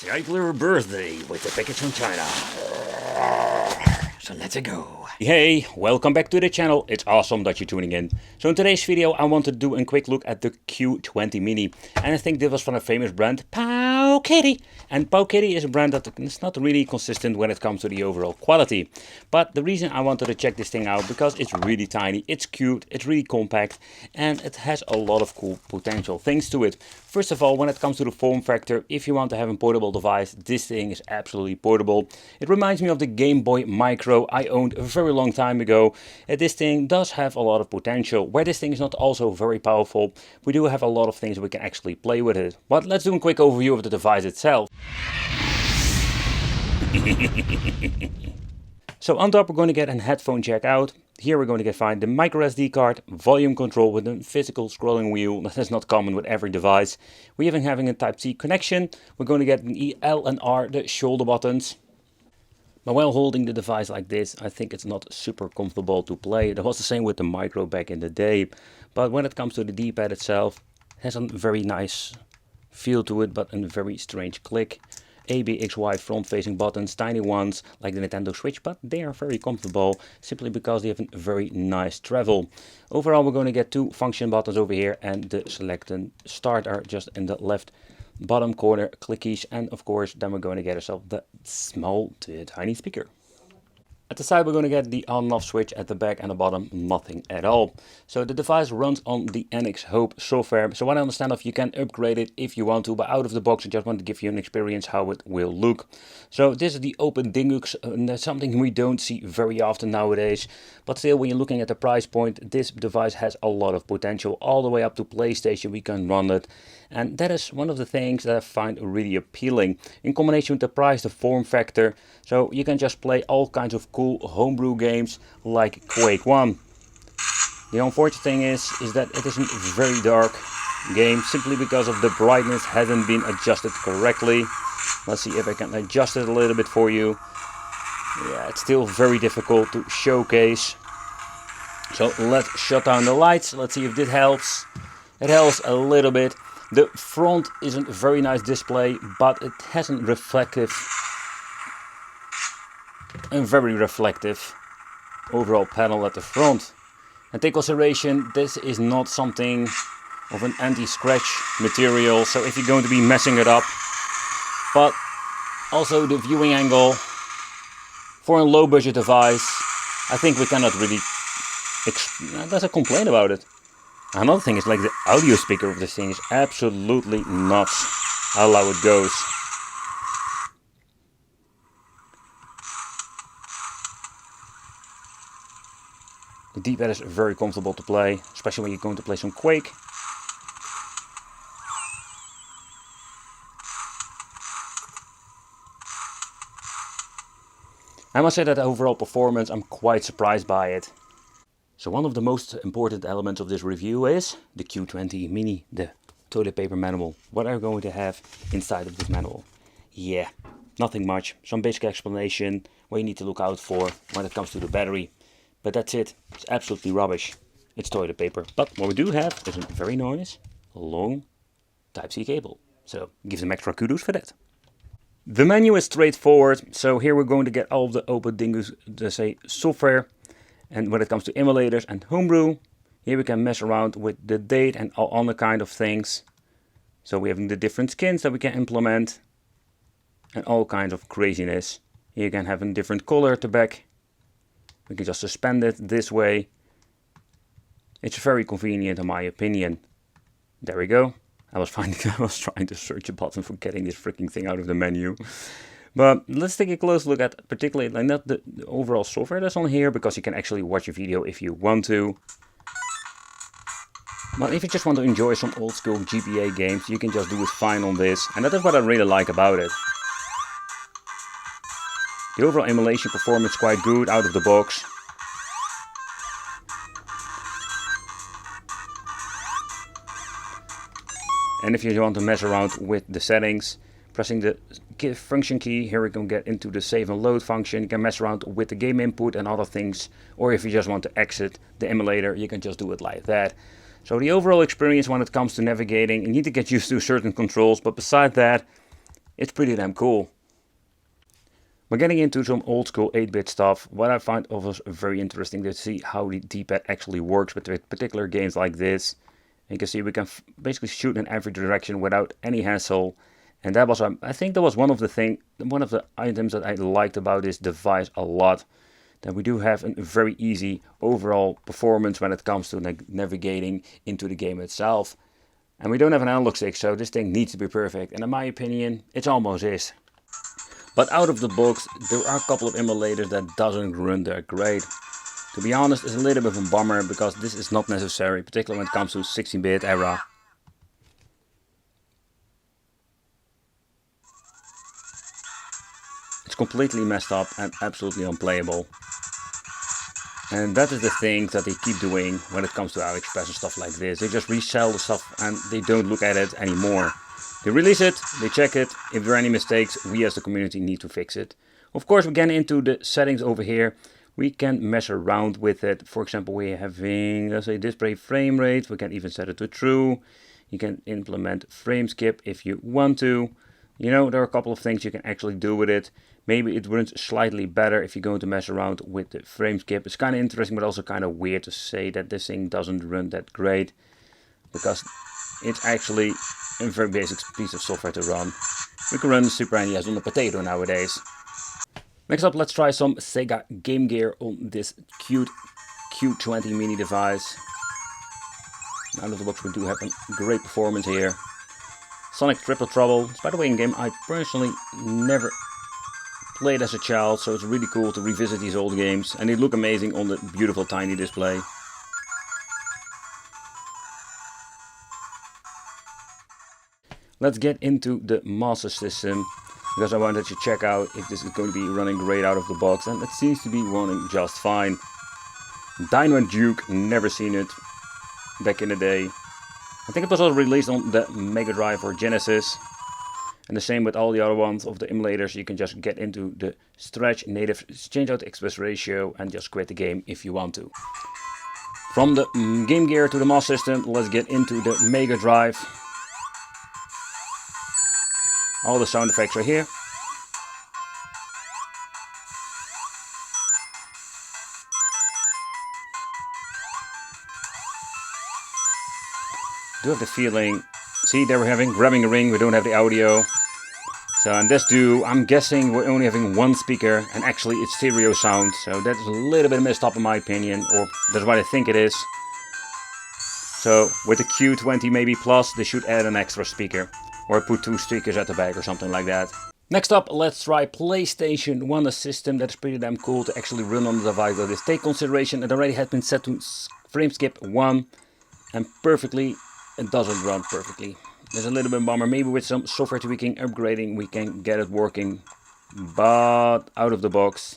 It's the Eichler birthday with the package from China. So let's go. Hey, welcome back to the channel. It's awesome that you're tuning in. So in today's video I want to do a quick look at the Q20 Mini. And I think this was from a famous brand, powkiddy. And powkiddy is a brand that is not really consistent when it comes to the overall quality. But the reason I wanted to check this thing out, because it's really tiny, it's cute, it's really compact, and it has a lot of cool potential things to it. First of all, when it comes to the form factor, if you want to have a portable device, this thing is absolutely portable. It reminds me of the Game Boy Micro I owned a very long time ago. This thing does have a lot of potential. Where this thing is not also very powerful, we do have a lot of things we can actually play with it. But let's do a quick overview of the device itself. So on top we're going to get a headphone jack out. Here we're going to find the micro SD card, volume control with a physical scrolling wheel. That is not common with every device. We're even having a Type-C connection. We're going to get an E, L and R, the shoulder buttons. But while holding the device like this, I think it's not super comfortable to play. That was the same with the micro back in the day. But when it comes to the D-pad itself, it has a very nice feel to it, but a very strange click. A, B, X, Y front-facing buttons, tiny ones like the Nintendo Switch, but they are very comfortable simply because they have a very nice travel. Overall, we're going to get two function buttons over here, and the select and start are just in the left bottom corner clickies, and of course then we're going to get ourselves the small to tiny speaker. At the side we're going to get the on and off switch, at the back and the bottom nothing at all. So the device runs on the NX Hope software, so what I understand of you can upgrade it if you want to, but out of the box I just want to give you an experience how it will look. So this is the Open Dingus, and that's something we don't see very often nowadays, but still when you're looking at the price point, this device has a lot of potential. All the way up to PlayStation we can run it, and that is one of the things that I find really appealing. In combination with the price, the form factor, so you can just play all kinds of cool homebrew games like Quake 1. The unfortunate thing is that it is a very dark game simply because of the brightness hasn't been adjusted correctly. Let's see if I can adjust it a little bit for you. Yeah, it's still very difficult to showcase. So let's shut down the lights. Let's see if this helps. It helps a little bit. The front isn't a very nice display, but it has a very reflective overall panel at the front. And take consideration, this is not something of an anti-scratch material, so if you're going to be messing it up, but also the viewing angle for a low budget device, I think we cannot really there's a complaint about it. Another thing is like the audio speaker of this thing is absolutely nuts how loud it goes. The D-pad is very comfortable to play, especially when you're going to play some Quake. I must say that the overall performance, I'm quite surprised by it. So one of the most important elements of this review is the Q20 Mini, the toilet paper manual. What are we going to have inside of this manual? Yeah, nothing much. Some basic explanation what you need to look out for when it comes to the battery. But that's it. It's absolutely rubbish. It's toilet paper. But what we do have is a very nice, long Type-C cable. So give them extra kudos for that. The menu is straightforward. So here we're going to get all of the Open Dingus, software. And when it comes to emulators and homebrew, here we can mess around with the date and all other kind of things. So we have the different skins that we can implement and all kinds of craziness. Here you can have a different color at the back. We can just suspend it this way. It's very convenient in my opinion. There we go. I was trying to search a button for getting this freaking thing out of the menu. But let's take a close look at particularly not the overall software that's on here, because you can actually watch a video if you want to. But if you just want to enjoy some old school GBA games, you can just do it fine on this. And that is what I really like about it. The overall emulation performance is quite good out of the box. And if you want to mess around with the settings, pressing the function key, here we can get into the save and load function. You can mess around with the game input and other things. Or if you just want to exit the emulator, you can just do it like that. So the overall experience when it comes to navigating, you need to get used to certain controls, but beside that, it's pretty damn cool. We're getting into some old school 8-bit stuff. What I find also very interesting to see how the D-pad actually works with particular games like this. You can see we can basically shoot in every direction without any hassle. And that was, I think that was one of the items that I liked about this device a lot. That we do have a very easy overall performance when it comes to navigating into the game itself. And we don't have an analog stick, so this thing needs to be perfect. And in my opinion, it almost is. But out of the box, there are a couple of emulators that doesn't run that great. To be honest, it's a little bit of a bummer because this is not necessary, particularly when it comes to 16-bit era. It's completely messed up and absolutely unplayable. And that is the thing that they keep doing when it comes to AliExpress and stuff like this. They just resell the stuff and they don't look at it anymore. They release it, they check it. If there are any mistakes, we as the community need to fix it. Of course, we get into the settings over here. We can mess around with it. For example, we're having, let's say, display frame rate. We can even set it to true. You can implement frame skip if you want to. You know, there are a couple of things you can actually do with it. Maybe it runs slightly better if you're going to mess around with the frame skip. It's kind of interesting, but also kind of weird to say that this thing doesn't run that great. Because it's actually a very basic piece of software to run. We can run Super NES on the potato nowadays. Next up, let's try some Sega Game Gear on this cute Q20 mini device. Out of the box, we do have a great performance here. Sonic Triple Trouble. It's, by the way, a game I personally never played as a child, so it's really cool to revisit these old games. And they look amazing on the beautiful tiny display. Let's get into the Master System, because I wanted to check out if this is going to be running great out of the box, and it seems to be running just fine. Dynamite Duke, never seen it back in the day. I think it was also released on the Mega Drive or Genesis. And the same with all the other ones of the emulators. You can just get into the stretch native, change out the express ratio and just quit the game if you want to. From the Game Gear to the Master System, let's get into the Mega Drive. All the sound effects are here. I do have the feeling, see, there we're having grabbing a ring, we don't have the audio. So, and this I'm guessing we're only having one speaker, and actually it's stereo sound, so that's a little bit messed up in my opinion, or that's what I think it is. So, with the Q20 maybe plus, they should add an extra speaker, or put 2 speakers at the back or something like that. Next up, let's try PlayStation 1, a system that's pretty damn cool to actually run on the device like this. Take consideration, it already has been set to frame skip 1, and perfectly, it doesn't run perfectly. There's a little bit of a bummer. Maybe with some software tweaking, upgrading, we can get it working. But out of the box,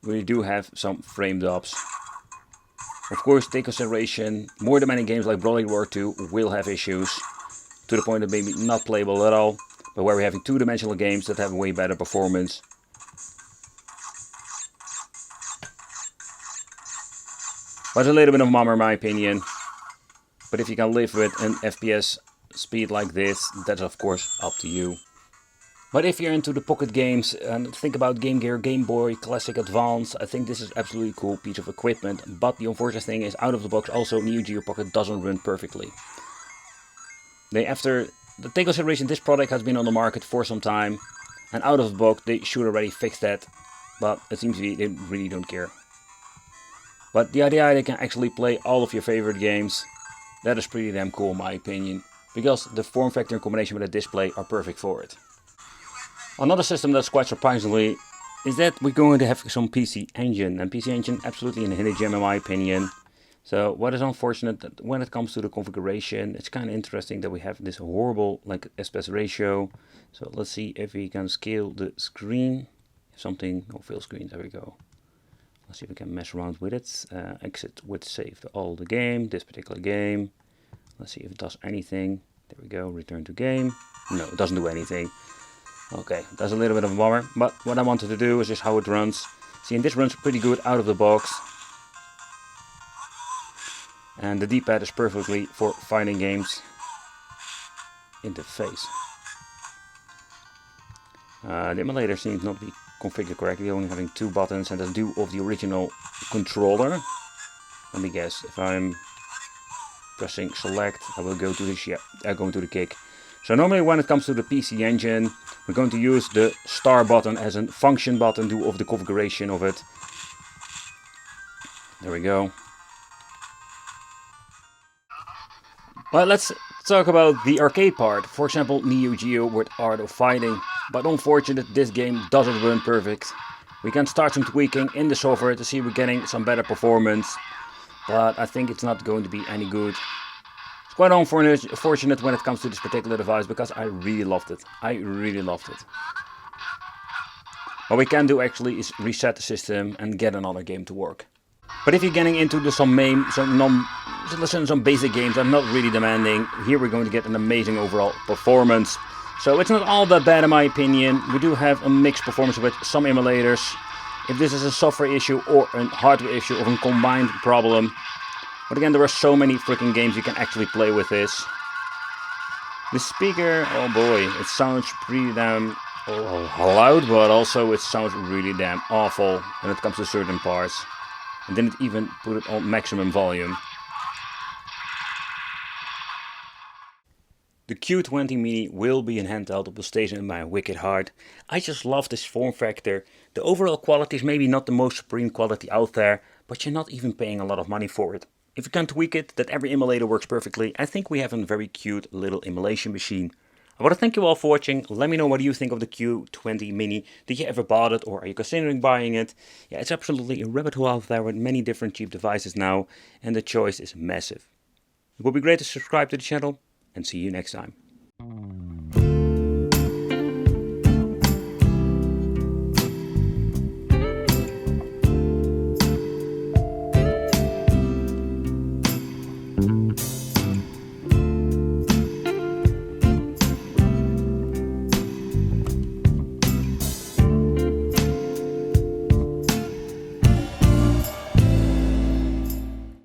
we do have some frame drops. Of course, take consideration, more demanding games like Broly War 2 will have issues. To the point of maybe not playable at all. But where we're having two-dimensional games that have way better performance. But it's a little bit of a bummer in my opinion. But if you can live with an FPS speed like this, that's of course up to you. But if you're into the pocket games and think about Game Gear, Game Boy, Classic, Advance, I think this is absolutely cool piece of equipment. But the unfortunate thing is, out of the box, also Neo Geo Pocket doesn't run perfectly. After the take consideration, this product has been on the market for some time, and out of the box they should already fix that. But it seems to be they really don't care. But the idea they can actually play all of your favorite games, that is pretty damn cool in my opinion, because the form factor in combination with the display are perfect for it. Another system that's quite surprisingly is that we're going to have some PC Engine, and PC Engine absolutely a hidden gem in my opinion. So what is unfortunate that when it comes to the configuration, it's kind of interesting that we have this horrible aspect ratio. So let's see if we can scale the screen, something, or fill screen, there we go. Let's see if we can mess around with it. Exit with save to all the game, this particular game. Let's see if it does anything. There we go, return to game. No, it doesn't do anything. Okay, that's a little bit of a bummer, but what I wanted to do is just how it runs. See, and this runs pretty good out of the box. And the D-pad is perfectly for fighting games in the face. The emulator seems not to be configured correctly, only having 2 buttons, and that's due of the original controller. Let me guess, if I'm pressing select, I will go to the going to the kick. So normally when it comes to the PC engine, we're going to use the star button as a function button due of the configuration of it. There we go. Well, let's talk about the arcade part. For example, Neo Geo with Art of Fighting. But unfortunately, this game doesn't run perfect. We can start some tweaking in the software to see we're getting some better performance. But I think it's not going to be any good. It's quite unfortunate when it comes to this particular device because I really loved it. I really loved it. What we can do actually is reset the system and get another game to work. But if you're getting into some basic games that are not really demanding, here we're going to get an amazing overall performance. So it's not all that bad in my opinion. We do have a mixed performance with some emulators. If this is a software issue or a hardware issue or a combined problem. But again, there are so many freaking games you can actually play with this. The speaker, oh boy, it sounds pretty damn loud, but also it sounds really damn awful when it comes to certain parts. And didn't even put it on maximum volume. The Q20 Mini will be an handheld that will stay in my wicked heart. I just love this form factor. The overall quality is maybe not the most supreme quality out there, but you're not even paying a lot of money for it. If you can tweak it, that every emulator works perfectly, I think we have a very cute little emulation machine. I want to thank you all for watching. Let me know what you think of the Q20 Mini. Did you ever bought it or are you considering buying it? Yeah, it's absolutely a rabbit hole out there with many different cheap devices now, and the choice is massive. It would be great to subscribe to the channel, and see you next time.